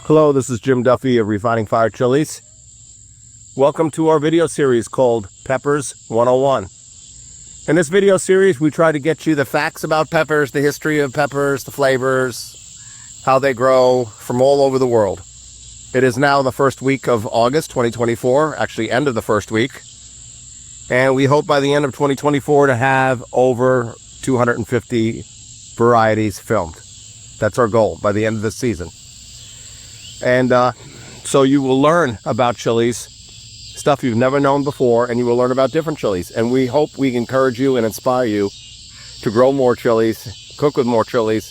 Hello, this is Jim Duffy of Refining Fire Chilies. Welcome to our video series called Peppers 101. In this video series, we try to get you the facts about peppers, the history of peppers, the flavors, how they grow from all over the world. It is now the first week of August 2024, actually end of the first week. And we hope by the end of 2024 to have over 250 varieties filmed. That's our goal by the end of the season. And so you will learn about chilies, stuff you've never known before, and you will learn about different chilies. And we hope we encourage you and inspire you to grow more chilies, cook with more chilies,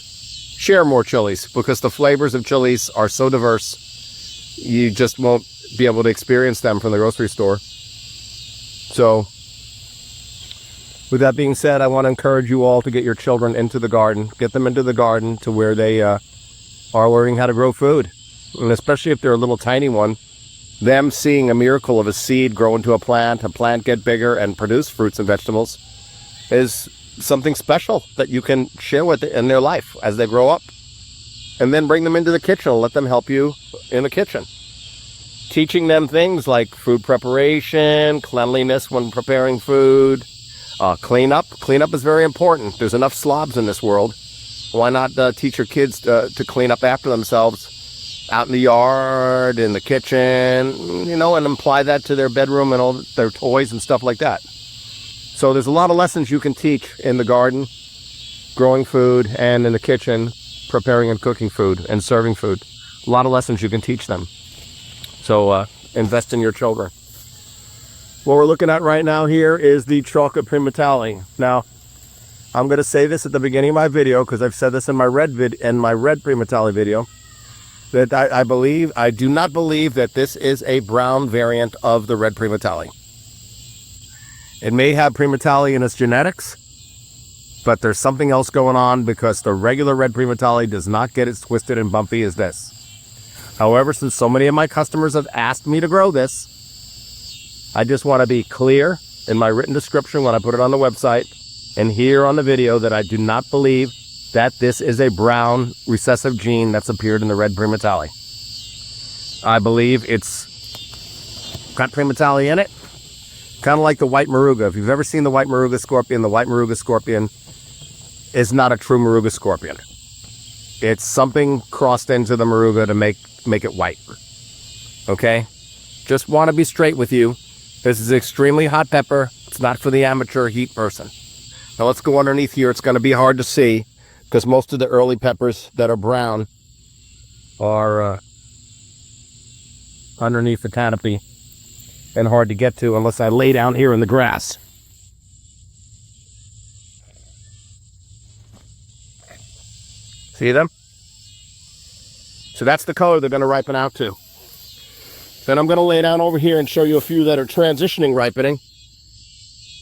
share more chilies, because the flavors of chilies are so diverse, you just won't be able to experience them from the grocery store. So, with that being said, I want to encourage you all to get your children into the garden, get them into the garden to where they are learning how to grow food. And especially if they're a little tiny one, them seeing a miracle of a seed grow into a plant get bigger and produce fruits and vegetables is something special that you can share with it in their life as they grow up. And then bring them into the kitchen and let them help you in the kitchen. Teaching them things like food preparation, cleanliness when preparing food, cleanup. Cleanup is very important. There's enough slobs in this world. Why not teach your kids to clean up after themselves out in the yard, in the kitchen, and apply that to their bedroom and all their toys and stuff like that. So there's a lot of lessons you can teach in the garden, growing food, and in the kitchen, preparing and cooking food and serving food. A lot of lessons you can teach them. So invest in your children. What we're looking at right now here is the chocolate Primotalii. Now, I'm going to say this at the beginning of my video because I've said this in my red Primotalii video. That I do not believe that this is a brown variant of the red Primotalii. It may have Primotalii in its genetics, but there's something else going on because the regular red Primotalii does not get as twisted and bumpy as this. However, since so many of my customers have asked me to grow this, I just want to be clear in my written description when I put it on the website and here on the video that I do not believe that this is a brown recessive gene that's appeared in the red Primotalii. I believe it's got Primotalii in it, kind of like the white Moruga. If you've ever seen the white Moruga scorpion is not a true Moruga scorpion. It's something crossed into the Moruga to make it white. Okay? Just want to be straight with you. This is extremely hot pepper. It's not for the amateur heat person. Now let's go underneath here. It's going to be hard to see, because most of the early peppers that are brown are underneath the canopy and hard to get to unless I lay down here in the grass. See them? So that's the color they're going to ripen out to. Then I'm going to lay down over here and show you a few that are transitioning ripening,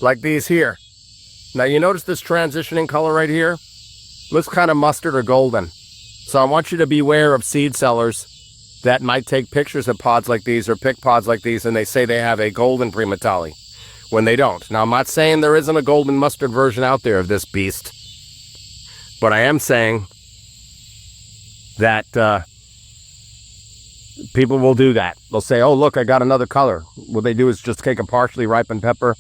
like these here. Now you notice this transitioning color right here? Looks kind of mustard or golden. So I want you to beware of seed sellers that might take pictures of pods like these or pick pods like these and they say they have a golden Primotalii when they don't. Now I'm not saying there isn't a golden mustard version out there of this beast, but I am saying that people will do that. They'll say, oh look, I got another color. What they do is just take a partially ripened pepper.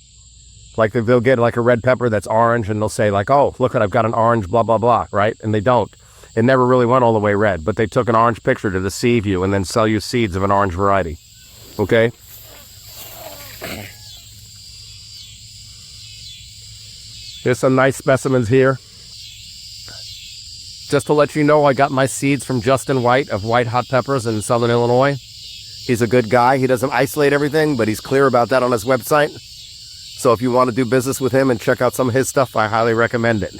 Like they'll get like a red pepper that's orange and they'll say like, oh, look, I've got an orange blah, blah, blah, right? And they don't. It never really went all the way red, but they took an orange picture to deceive you and then sell you seeds of an orange variety. Okay? Here's some nice specimens here. Just to let you know, I got my seeds from Justin White of White Hot Peppers in Southern Illinois. He's a good guy. He doesn't isolate everything, but he's clear about that on his website. So if you want to do business with him and check out some of his stuff, I highly recommend it.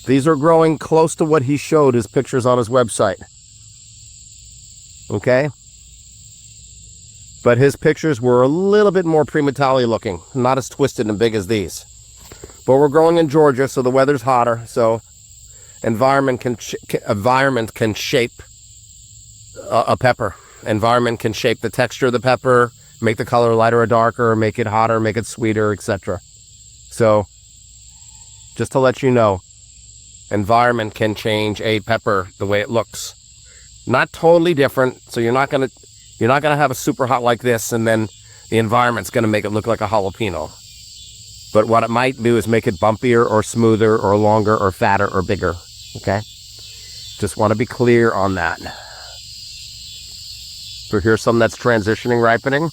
These are growing close to what he showed his pictures on his website. Okay? But his pictures were a little bit more Primotalii looking, not as twisted and big as these. But we're growing in Georgia, so the weather's hotter, so environment can shape a pepper. Environment can shape the texture of the pepper, make the color lighter or darker, make it hotter, make it sweeter, etc. So, just to let you know, environment can change a pepper the way it looks. Not totally different. So you're not gonna have a super hot like this, and then the environment's gonna make it look like a jalapeno. But what it might do is make it bumpier or smoother or longer or fatter or bigger. Okay? Just want to be clear on that. So here's some that's transitioning, ripening.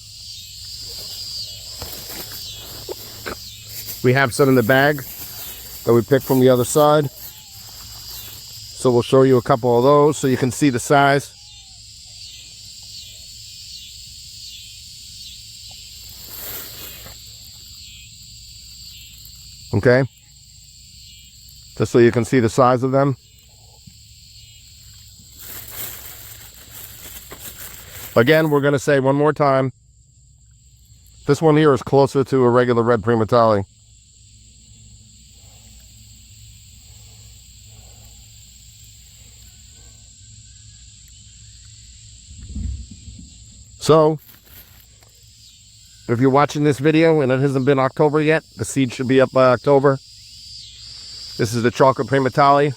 We have some in the bag that we picked from the other side. So we'll show you a couple of those so you can see the size. Okay? Just so you can see the size of them. Again, we're going to say one more time, this one here is closer to a regular red Primotalii. So, if you're watching this video and it hasn't been October yet, the seed should be up by October. This is the chocolate Primotalii.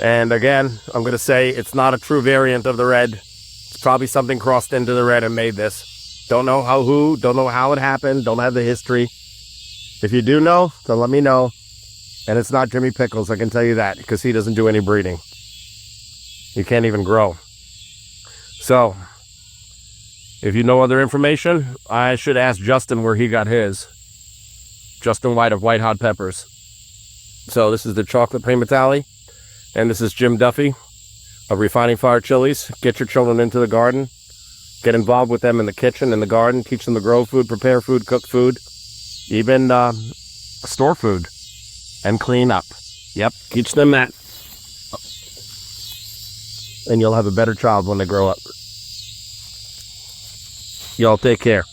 And again, I'm going to say it's not a true variant of the red. It's probably something crossed into the red and made this. Don't know don't know how it happened, don't have the history. If you do know, then let me know. And it's not Jimmy Pickles, I can tell you that, because he doesn't do any breeding. He can't even grow. So, if you know other information, I should ask Justin where he got his. Justin White of White Hot Peppers. So this is the chocolate Primotalii, and this is Jim Duffy of Refining Fire Chilies. Get your children into the garden. Get involved with them in the kitchen, in the garden. Teach them to grow food, prepare food, cook food, even store food, and clean up. Yep, teach them that. And you'll have a better child when they grow up. Y'all take care.